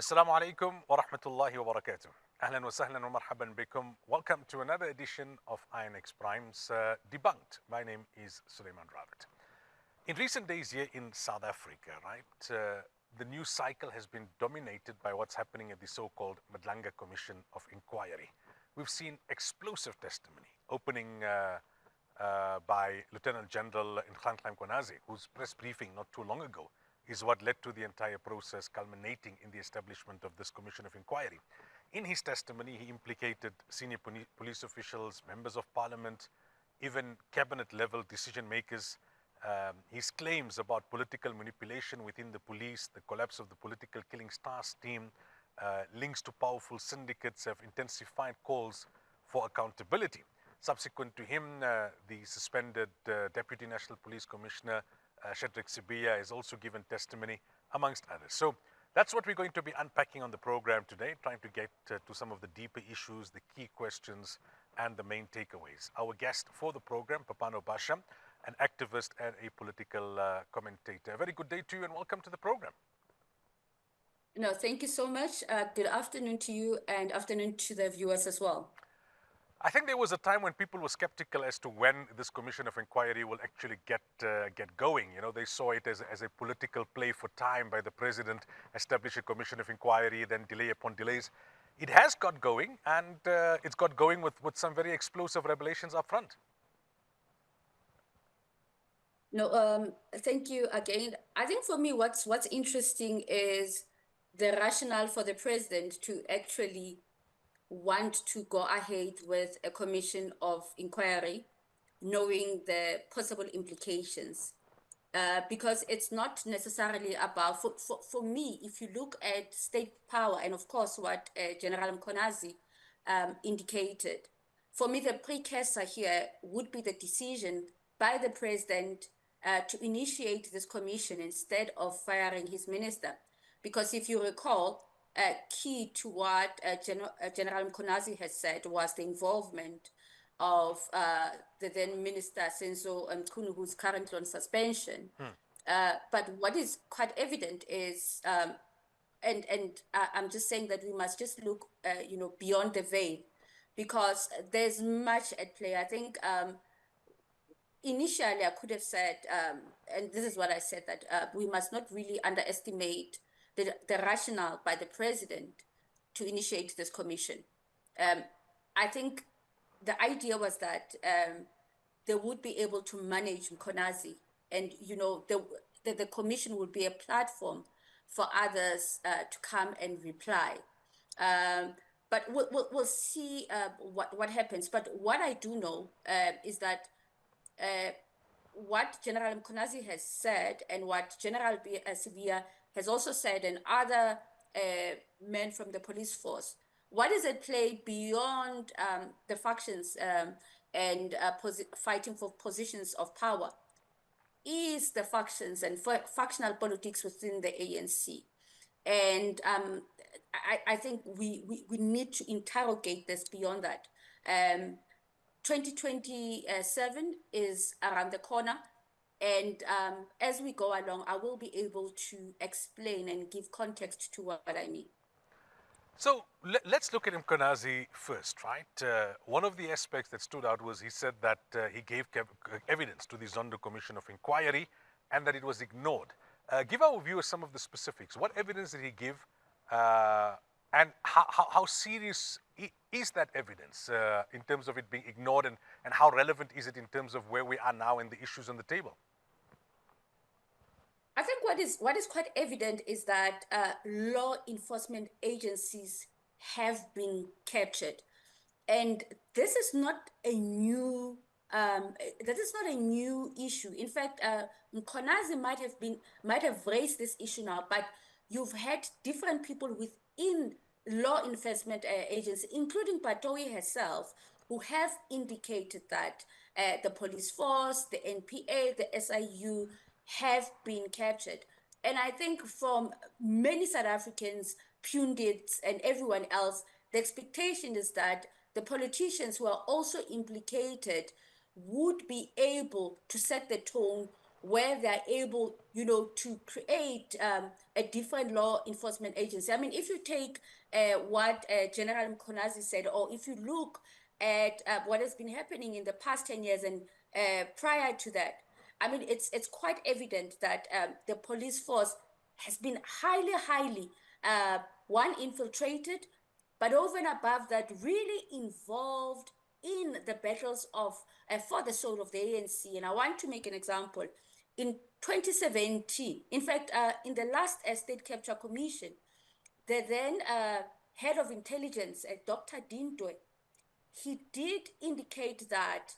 Assalamu alaikum wa rahmatullahi wa barakatuh. Ahlan wa sahlan wa marhaban bikum. Welcome to another edition of INX Prime's Debunked. My name is Sulaimaan Ravat. In recent days here in South Africa, the news cycle has been dominated by what's happening at the so-called Madlanga Commission of Inquiry. We've seen explosive testimony opening by Lieutenant General Nhlanhla Mkhwanazi, whose press briefing not too long ago is what led to the entire process culminating in the establishment of this Commission of Inquiry. In his testimony, he implicated senior police officials, members of parliament, even cabinet-level decision makers. His claims about political manipulation within the police, the collapse of the political killings task team, links to powerful syndicates have intensified calls for accountability. Subsequent to him, the suspended Deputy National Police Commissioner, Shadrack Sibiya, has also given testimony, amongst others. So that's what we're going to be unpacking on the program today, trying to get to some of the deeper issues, the key questions, and the main takeaways. Our guest for the program, Phahano Phasa, an activist and a political commentator. A very good day to you and welcome to the program. No, thank you so much. Good afternoon to you and afternoon to the viewers as well. I think there was a time when people were skeptical as to when this Commission of Inquiry will actually get going. You know, they saw it as a political play for time by the president, establish a Commission of Inquiry, then delay upon delays. It has got going, and it's got going with some very explosive revelations up front. No, thank you again. I think for me, what's interesting is the rationale for the president to actually want to go ahead with a commission of inquiry, knowing the possible implications. Because it's not necessarily about, for me, if you look at state power, and of course what General Mkhwanazi indicated, for me the precursor here would be the decision by the president to initiate this commission instead of firing his minister. Because if you recall, key to what General Mkhwanazi has said was the involvement of the then Minister Senzo Mchunu, who's currently on suspension. But what is quite evident is, and I'm just saying that we must just look, beyond the veil, because there's much at play. I think initially I could have said, and this is what I said, that we must not really underestimate the rationale by the president to initiate this commission. I think the idea was that they would be able to manage Mkhwanazi, and the commission would be a platform for others to come and reply. But we'll see what happens. But what I do know is that what General Mkhwanazi has said and what General Sibiya has also said, and other men from the police force, what is at play beyond the factions and fighting for positions of power is the factions and factional politics within the ANC. And I think we need to interrogate this beyond that. 2027 is around the corner. And as we go along, I will be able to explain and give context to what I mean. So let's look at Mkhwanazi first, right? One of the aspects that stood out was he said that he gave evidence to the Zondo Commission of Inquiry and that it was ignored. Give our viewers some of the specifics. What evidence did he give and how serious is that evidence in terms of it being ignored, and how relevant is it in terms of where we are now and the issues on the table? I think what is quite evident is that law enforcement agencies have been captured, and this is not a new issue. In fact, Mkhwanazi might have raised this issue now, but you've had different people within law enforcement agencies, including Batoyi herself, who have indicated that the police force, the NPA, the SIU have been captured. And I think from many South Africans, pundits, and everyone else, the expectation is that the politicians who are also implicated would be able to set the tone where they're able, to create a different law enforcement agency. I mean, if you take what General Mkonazi said, or if you look at what has been happening in the past 10 years and prior to that, I mean, it's quite evident that the police force has been highly, infiltrated, but over and above that, really involved in the battles of for the soul of the ANC. And I want to make an example. In 2017, in fact, in the last State Capture Commission, the then head of intelligence, Dr. Dintwe, he did indicate that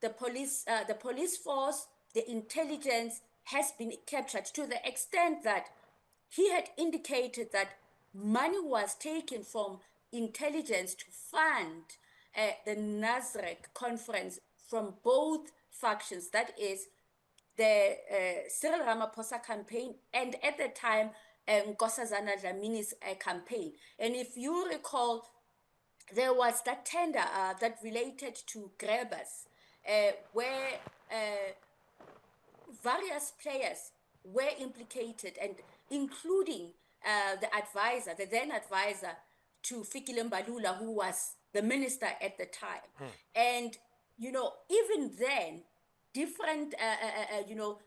the police force, the intelligence has been captured, to the extent that he had indicated that money was taken from intelligence to fund the Nasrec conference from both factions. That is the Cyril Ramaphosa campaign, and at the time, Nkosazana Dlamini's campaign. And if you recall, there was that tender that related to grabbers, where various players were implicated, and including the then advisor to Fikile Mbalula, who was the minister at the time. And, even then, different,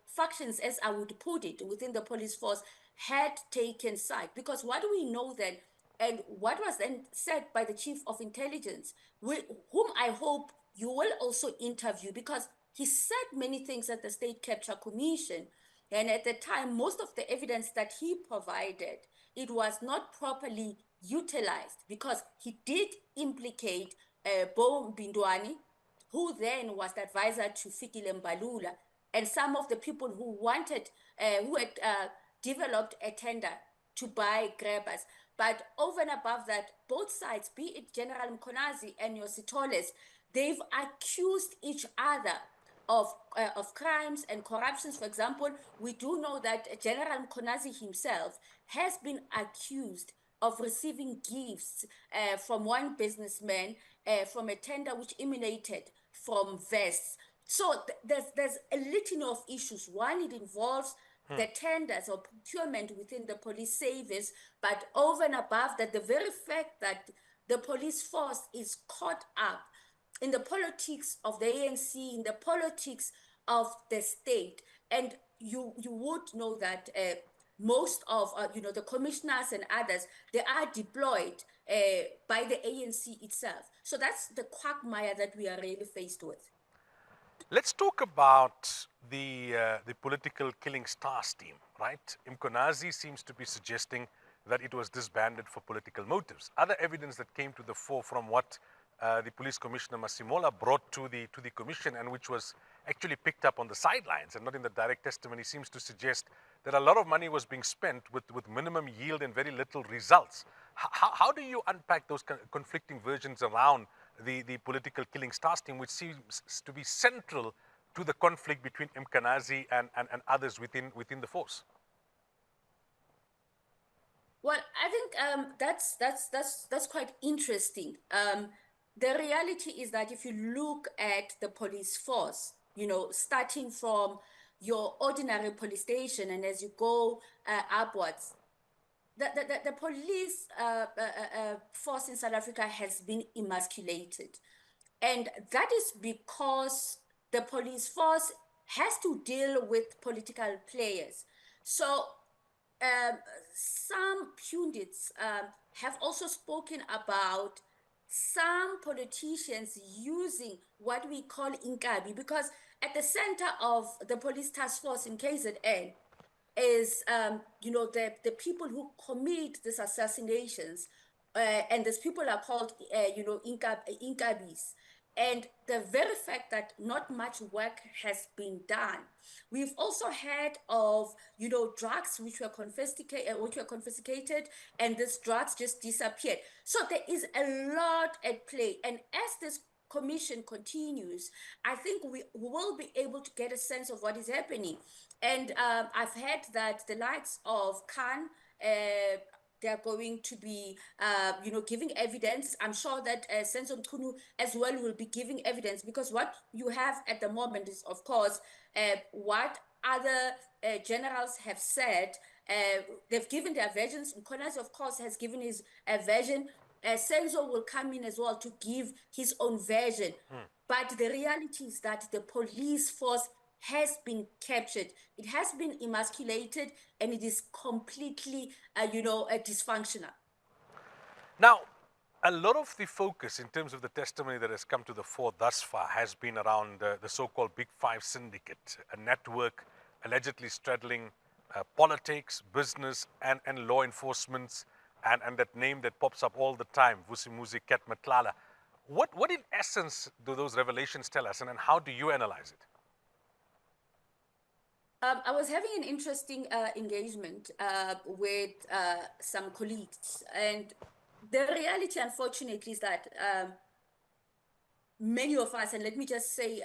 factions, as I would put it, within the police force had taken side. Because what we know then, and what was then said by the chief of intelligence, whom I hope you will also interview, because he said many things at the State Capture Commission. And at the time, most of the evidence that he provided, it was not properly utilized, because he did implicate Bo Bindwani, who then was the advisor to Fikile Mbalula, and some of the people who who had developed a tender to buy grabbers. But over and above that, both sides, be it General Mkonazi and Yositoles, they've accused each other of crimes and corruptions. For example, we do know that General Mkonazi himself has been accused of receiving gifts from one businessman from a tender which emanated from vests. So there's a litany of issues. One, it involves the tenders or procurement within the police service, but over and above that, the very fact that the police force is caught up in the politics of the ANC, in the politics of the state. And you would know that most of the commissioners and others, they are deployed by the ANC itself. So that's the quagmire that we are really faced with. Let's talk about the political killing stars team, right? Mkonazi seems to be suggesting that it was disbanded for political motives. Other evidence that came to the fore from what the police commissioner Masimola brought to the commission, and which was actually picked up on the sidelines and not in the direct testimony, seems to suggest that a lot of money was being spent with minimum yield and very little results. How do you unpack those conflicting versions around the political killing stars team, which seems to be central to the conflict between Mkonazi and others within the force? Well, I think that's quite interesting. The reality is that if you look at the police force, starting from your ordinary police station, and as you go upwards, the police force in South Africa has been emasculated. And that is because the police force has to deal with political players. So some pundits have also spoken about some politicians using what we call inkabi, because at the center of the police task force in KZN is, the people who commit these assassinations, and these people are called, inkabis. And the very fact that not much work has been done. We've also heard of, drugs which were confiscated, and these drugs just disappeared. So there is a lot at play. And as this commission continues, I think we will be able to get a sense of what is happening. And I've heard that the likes of Khan they're going to be, giving evidence. I'm sure that Senzo Mchunu as well will be giving evidence, because what you have at the moment is, of course, what other generals have said. They've given their versions. Mkonazi, of course, has given his version. Senzo will come in as well to give his own version. But the reality is that the police force has been captured. It has been emasculated, and it is completely, dysfunctional. Now, a lot of the focus in terms of the testimony that has come to the fore thus far has been around the so-called Big Five syndicate, a network allegedly straddling politics, business, and law enforcement, and that name that pops up all the time, Vusimuzi Ket Matlala. What in essence do those revelations tell us, and how do you analyze it? I was having an interesting engagement with some colleagues, and the reality, unfortunately, is that many of us, and let me just say,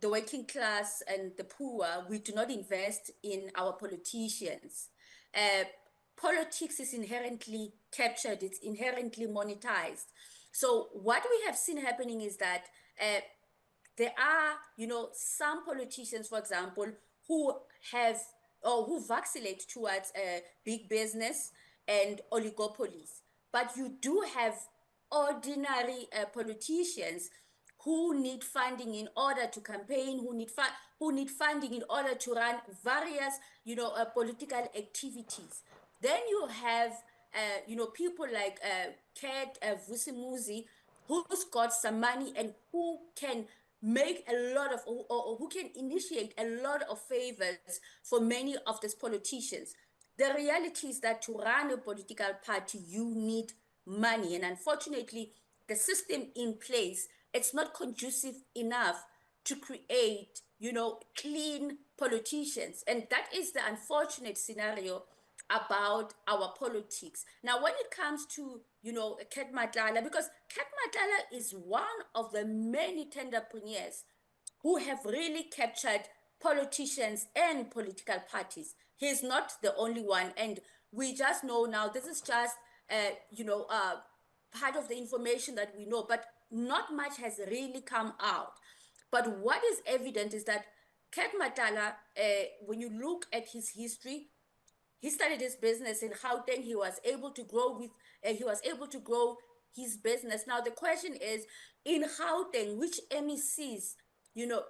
the working class and the poor, we do not invest in our politicians. Politics is inherently captured, it's inherently monetized. So what we have seen happening is that there are, some politicians, for example, who have or who vacillate towards big business and oligopolies. But you do have ordinary politicians who need funding in order to campaign, who need funding in order to run various, political activities. Then you have, people like Kat Vusimuzi, who's got some money and who can make a lot of, or who can initiate a lot of favors for many of these politicians. The reality is that to run a political party, you need money. And unfortunately, the system in place, it's not conducive enough to create, clean politicians. And that is the unfortunate scenario about our politics. Now, when it comes to, Ket Matlala, because Ket Matlala is one of the many tenderpreneurs who have really captured politicians and political parties. He's not the only one. And we just know now, this is just, part of the information that we know, but not much has really come out. But what is evident is that Ket Matlala, when you look at his history, he started his business in Gauteng. He was able to grow his business. Now the question is, in Gauteng, which MECs,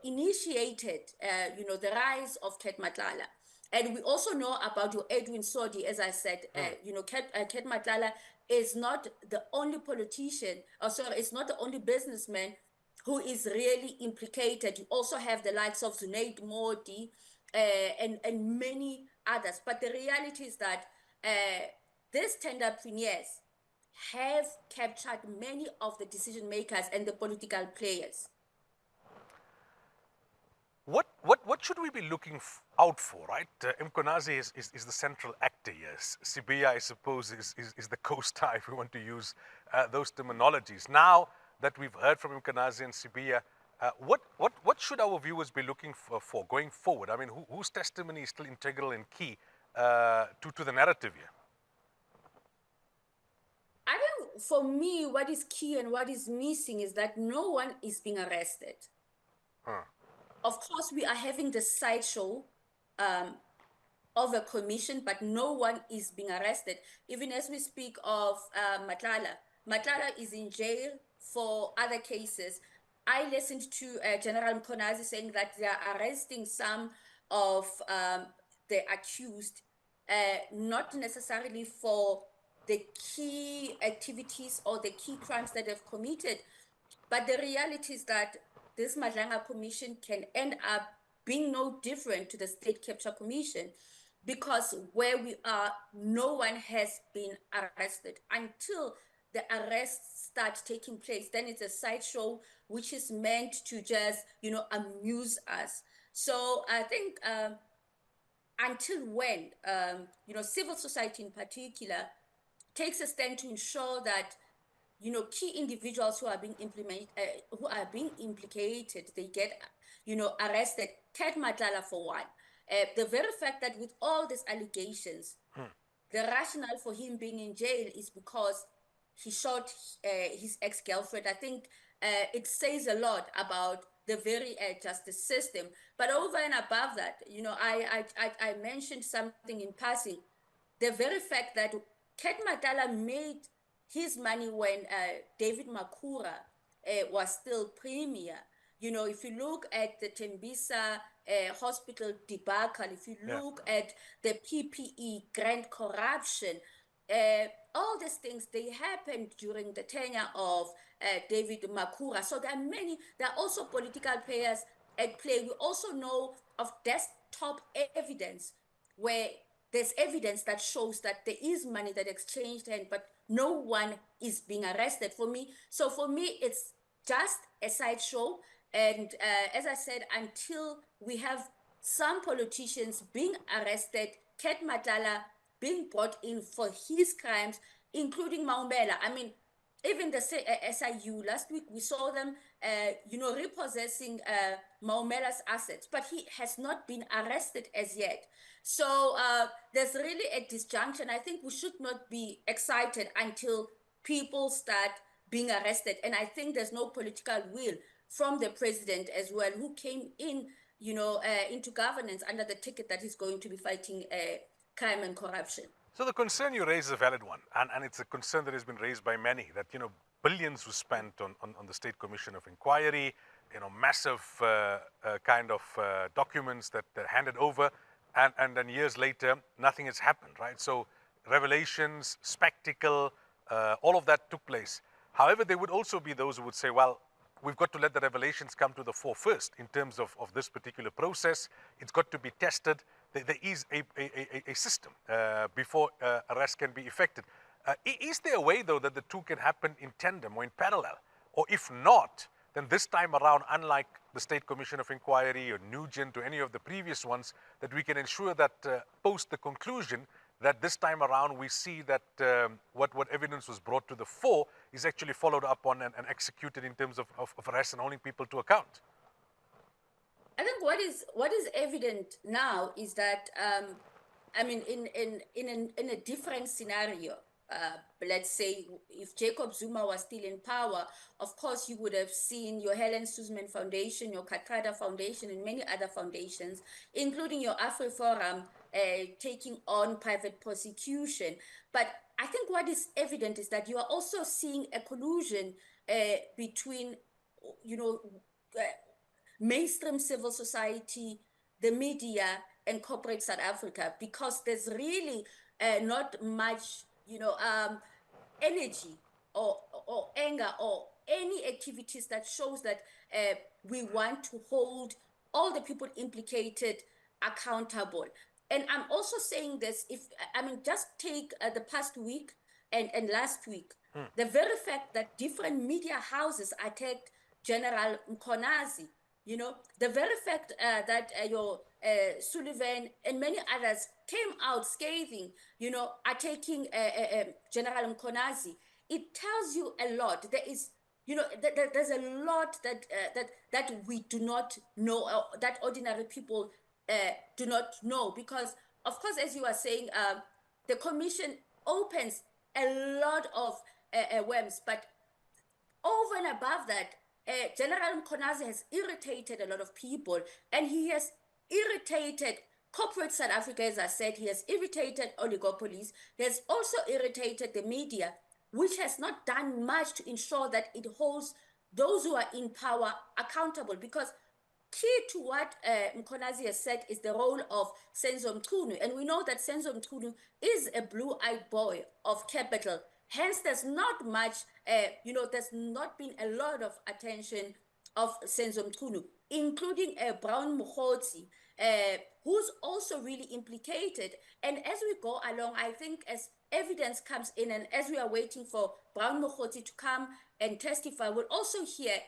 initiated, the rise of Ket Matlala? And we also know about your Edwin Sodi, as I said, Ket Matlala is not the only politician, or sorry, it's not the only businessman who is really implicated. You also have the likes of Zunaid Modi and many others. But the reality is that these tenderpreneurs have captured many of the decision makers and the political players. What should we be looking out for, right? Mkonazi is the central actor, yes. Sibiya, I suppose, is the co-star, if we want to use those terminologies. Now that we've heard from Mkonazi and Sibiya, what should our viewers be looking for going forward? I mean, whose testimony is still integral and key to the narrative here? I think for me, what is key and what is missing is that no one is being arrested. Of course, we are having the sideshow of a commission, but no one is being arrested. Even as we speak of Matlala is in jail for other cases. I listened to General Mkonazi saying that they are arresting some of the accused, not necessarily for the key activities or the key crimes that they've committed. But the reality is that this Madlanga Commission can end up being no different to the State Capture Commission, because where we are, no one has been arrested. Until the arrests start taking place, then it's a sideshow which is meant to just, amuse us. So I think until when, civil society in particular takes a stand to ensure that, key individuals who are being implicated, they get, arrested. Ket Matlala for one. The very fact that with all these allegations, the rationale for him being in jail is because he shot his ex-girlfriend. I think it says a lot about the very justice system. But over and above that, I mentioned something in passing. The very fact that Ket Matala made his money when David Makura was still premier. If you look at the Tembisa hospital debacle, if you look at the PPE grand corruption, all these things, they happened during the tenure of David Makura. So there are also political players at play. We also know of desktop evidence where there's evidence that shows that there is money that exchanged hand, but no one is being arrested. For me, it's just a sideshow. And as I said, until we have some politicians being arrested, Ket Matala being brought in for his crimes, including Maumbela. I mean, even the SIU, last week we saw them, repossessing Maumela's assets, but he has not been arrested as yet. So there's really a disjunction. I think we should not be excited until people start being arrested. And I think there's no political will from the president as well, who came in, into governance under the ticket that he's going to be fighting crime and corruption. So the concern you raise is a valid one, and it's a concern that has been raised by many, that, billions were spent on the State Commission of Inquiry, massive kind of documents that are handed over, and then years later, nothing has happened, right? So revelations, spectacle, all of that took place. However, there would also be those who would say, well, we've got to let the revelations come to the fore first in terms of this particular process. It's got to be tested. There is a system before arrest can be effected. Is there a way, though, that the two can happen in tandem or in parallel? Or if not, then this time around, unlike the State Commission of Inquiry or Nugent or any of the previous ones, that we can ensure that post the conclusion, that this time around we see that what evidence was brought to the fore is actually followed up on and executed in terms of arrest and holding people to account? I think what is evident now is that in a different scenario, let's say if Jacob Zuma was still in power, of course you would have seen your Helen Suzman Foundation, your Katrada Foundation, and many other foundations, including your AfriForum, taking on private prosecution. But I think what is evident is that you are also seeing a collusion between, mainstream civil society, the media, and corporate South Africa, because there's really not much, energy or anger or any activities that shows that we want to hold all the people implicated accountable. And I'm also saying this, just take the past week and last week, the very fact that different media houses attacked General Mkonazi, the very fact that your Sullivan and many others came out scathing, attacking General Mkonazi, it tells you a lot. There is, there's a lot that we do not know, that ordinary people do not know, because, of course, as you are saying, the commission opens a lot of worms, but over and above that, General Mkonazi has irritated a lot of people, and he has irritated corporate South Africa, as I said. He has irritated oligopolies. He has also irritated the media, which has not done much to ensure that it holds those who are in power accountable, because key to what Mkonazi has said is the role of Senzo Mchunu, and we know that Senzo Mchunu is a blue-eyed boy of capital. Hence, there's not much, there's not been a lot of attention of Senzo Mchunu, including Brown Mokgotsi, who's also really implicated. And as we go along, I think as evidence comes in and as we are waiting for Brown Mokgotsi to come and testify, we'll also hear,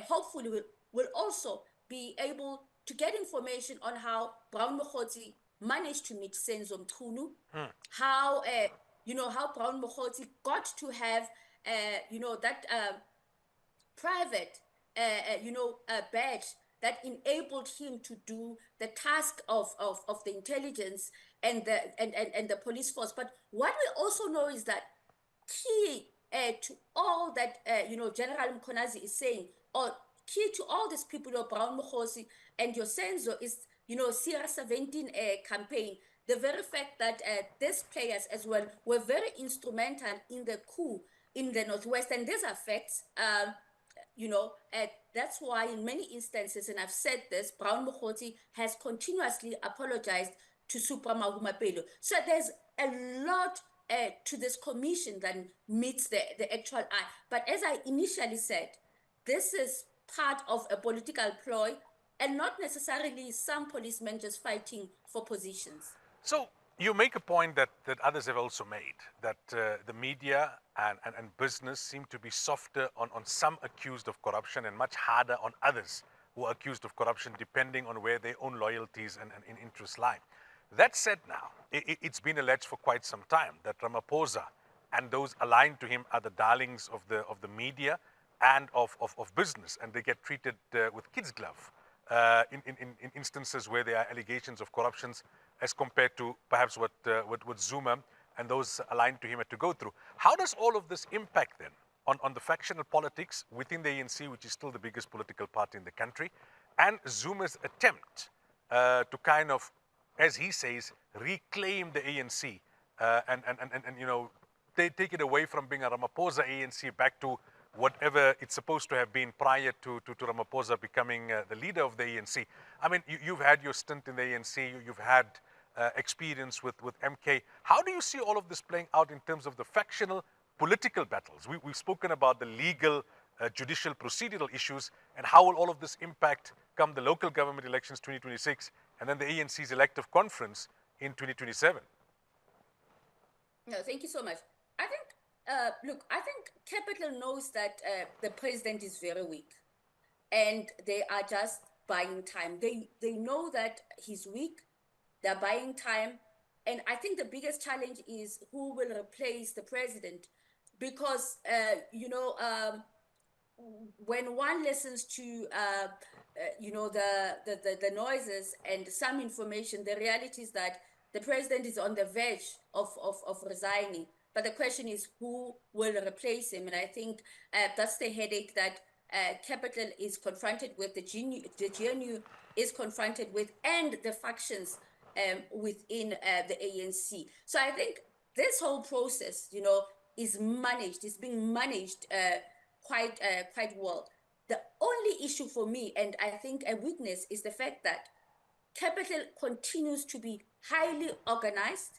hopefully we'll also be able to get information on how Brown Mokgotsi managed to meet Senzo Mchunu, how Brown Mokgotsi got to have, that private, badge that enabled him to do the task of the intelligence and the police force. But what we also know is that key to all that General Mkonazi is saying, or key to all these people, your Brown Mukhosi and your Senzo, is Sierra 17 campaign. The very fact that these players as well were very instrumental in the coup in the Northwest, and these affects that's why in many instances, and I've said this, Brown Mokgotsi has continuously apologized to Supra Mahumapelo. So there's a lot to this commission that meets the actual eye. But as I initially said, this is part of a political ploy and not necessarily some policemen just fighting for positions. So you make a point that others have also made, that the media and business seem to be softer on some accused of corruption and much harder on others who are accused of corruption, depending on where their own loyalties and interests lie. That said now, it's been alleged for quite some time that Ramaphosa and those aligned to him are the darlings of the media and of business, and they get treated with kid's glove in instances where there are allegations of corruptions, as compared to perhaps what Zuma and those aligned to him had to go through. How does all of this impact then on the factional politics within the ANC, which is still the biggest political party in the country, and Zuma's attempt to kind of, as he says, reclaim the ANC and they take it away from being a Ramaphosa ANC back to whatever it's supposed to have been prior to Ramaphosa becoming the leader of the ANC. I mean, you've had your stint in the ANC, you've had experience with MK. How do you see all of this playing out in terms of the factional political battles? We've spoken about the legal, judicial, procedural issues, and how will all of this impact come the local government elections 2026 and then the ANC's elective conference in 2027? No, thank you so much. I think, I think Capital knows that the president is very weak, and they are just buying time. They know that he's weak. They're buying time. And I think the biggest challenge is who will replace the president. Because, when one listens to, the noises and some information, the reality is that the president is on the verge of resigning. But the question is who will replace him? And I think that's the headache that Capital is confronted with, the GNU is confronted with, and the factions within the ANC. So I think this whole process, is managed, is being managed quite well. The only issue for me, and I think a weakness, is the fact that Capital continues to be highly organized,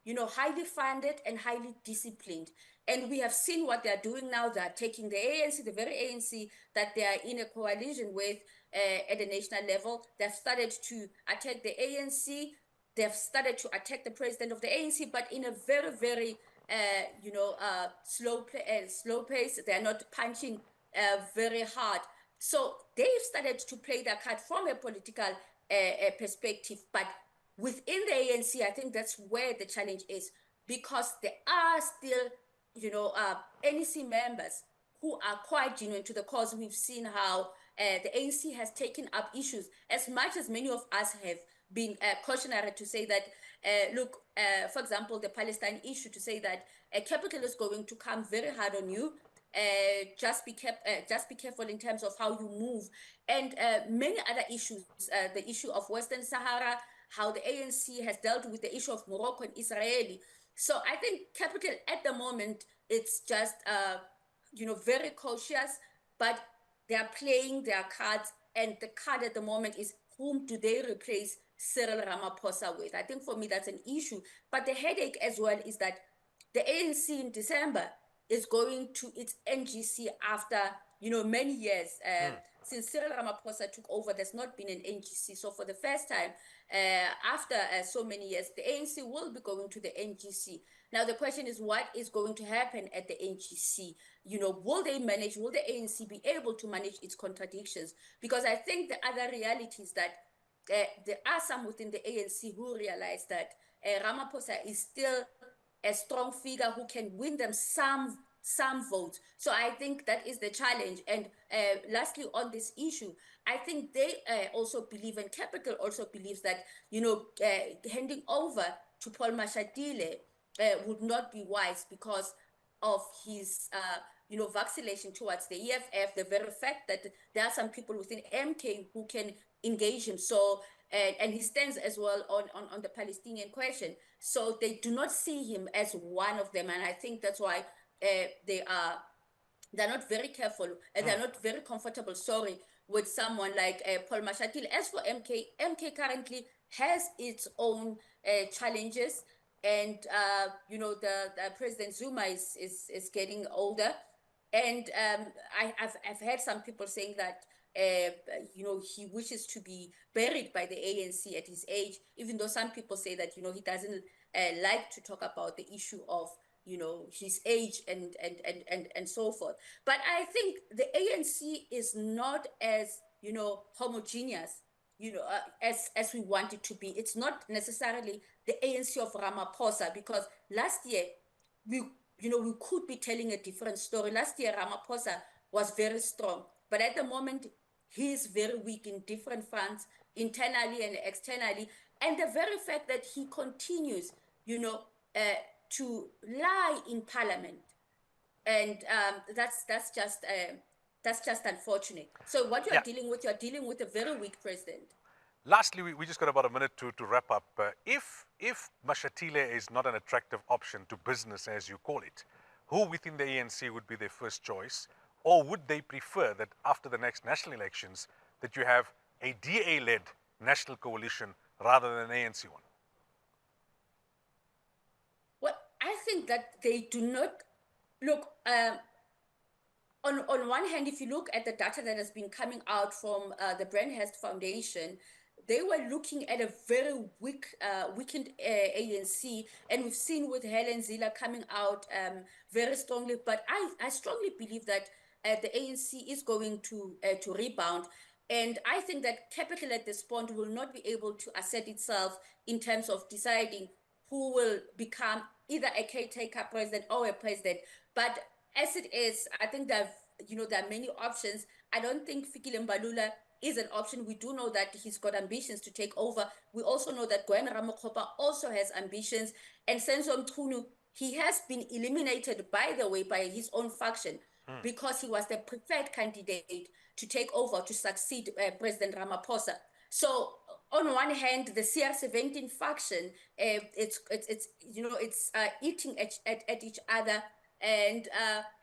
highly funded and highly disciplined. And we have seen what they're doing now. They're taking the ANC, the very ANC that they are in a coalition with at the national level. They've started to attack the ANC. They've started to attack the president of the ANC, but in a very, very, slow pace. They're not punching very hard. So they've started to play their card from a political perspective. But within the ANC, I think that's where the challenge is, because there are still, NEC members who are quite genuine to the cause. We've seen how the ANC has taken up issues, as much as many of us have been cautionary to say that, look, for example, the Palestine issue, to say that Capital is going to come very hard on you. Just be careful in terms of how you move, and many other issues. The issue of Western Sahara, how the ANC has dealt with the issue of Morocco and Israeli. So I think Capital at the moment, it's just very cautious, but they are playing their cards, and the card at the moment is, whom do they replace Cyril Ramaphosa with? I think for me that's an issue. But the headache as well is that the ANC in December is going to its NGC after many years since Cyril Ramaphosa took over. There's not been an NGC, so for the first time after so many years, the ANC will be going to the NGC. Now the question is, what is going to happen at the NGC? Will they manage? Will the ANC be able to manage its contradictions? Because I think the other reality is that there are some within the ANC who realize that Ramaphosa is still a strong figure who can win them some some votes. So I think that is the challenge. And lastly, on this issue, I think they also believe, and Capital also believes that, handing over to Paul Mashatile would not be wise because of his, vacillation towards the EFF, the very fact that there are some people within MK who can engage him. So, and he stands as well on the Palestinian question. So they do not see him as one of them. And I think that's why they're not very careful and they're not very comfortable, with someone like Paul Mashatile. As for MK currently has its own challenges. And, the President Zuma is getting older. And I've heard some people saying that, he wishes to be buried by the ANC at his age, even though some people say that, he doesn't like to talk about the issue of, his age and so forth. But I think the ANC is not as, homogeneous, as we want it to be. It's not necessarily the ANC of Ramaphosa, because last year we could be telling a different story. Last year Ramaphosa was very strong, but at the moment he is very weak in different fronts, internally and externally. And the very fact that he continues, to lie in parliament, and that's just unfortunate. So what you're dealing with a very weak president. Lastly, we just got about a minute to wrap up. If Mashatile is not an attractive option to business, as you call it, who within the ANC would be their first choice? Or would they prefer that after the next national elections that you have a DA-led national coalition rather than an ANC one? Well, I think that they do not look. On one hand, if you look at the data that has been coming out from the Brandhurst Foundation, they were looking at a very weakened ANC, and we've seen with Helen Zille coming out very strongly. But I strongly believe that the ANC is going to rebound. And I think that Capital at this point will not be able to assert itself in terms of deciding who will become either a caretaker president or a president. But as it is, I think that there are many options. I don't think Fikile Mbalula is an option. We do know that he's got ambitions to take over. We also know that Gwen Ramokgopa also has ambitions. And Senzo Mchunu, he has been eliminated, by the way, by his own faction, because he was the preferred candidate to take over to succeed President Ramaphosa. So on one hand, the CR17 faction, it's eating at each other. And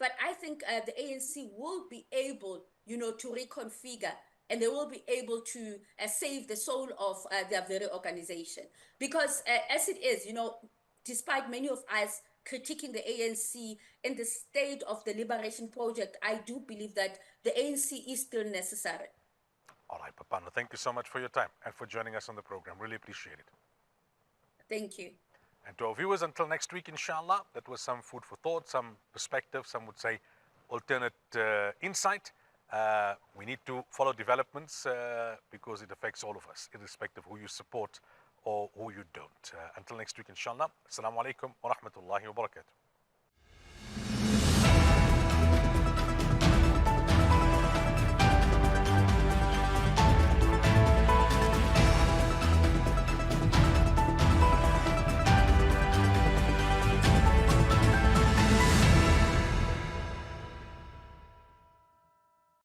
but I think the ANC will be able, to reconfigure, and they will be able to save the soul of their very organization. Because as it is, despite many of us critiquing the ANC and the state of the liberation project, I do believe that the ANC is still necessary. All right, Phahano, thank you so much for your time and for joining us on the program. Really appreciate it. Thank you. And to our viewers, until next week, inshallah, that was some food for thought, some perspective, some would say alternate insight. We need to follow developments because it affects all of us, irrespective of who you support or who you don't. Until next week, inshallah. Assalamu alaikum wa rahmatullahi wa barakatuh.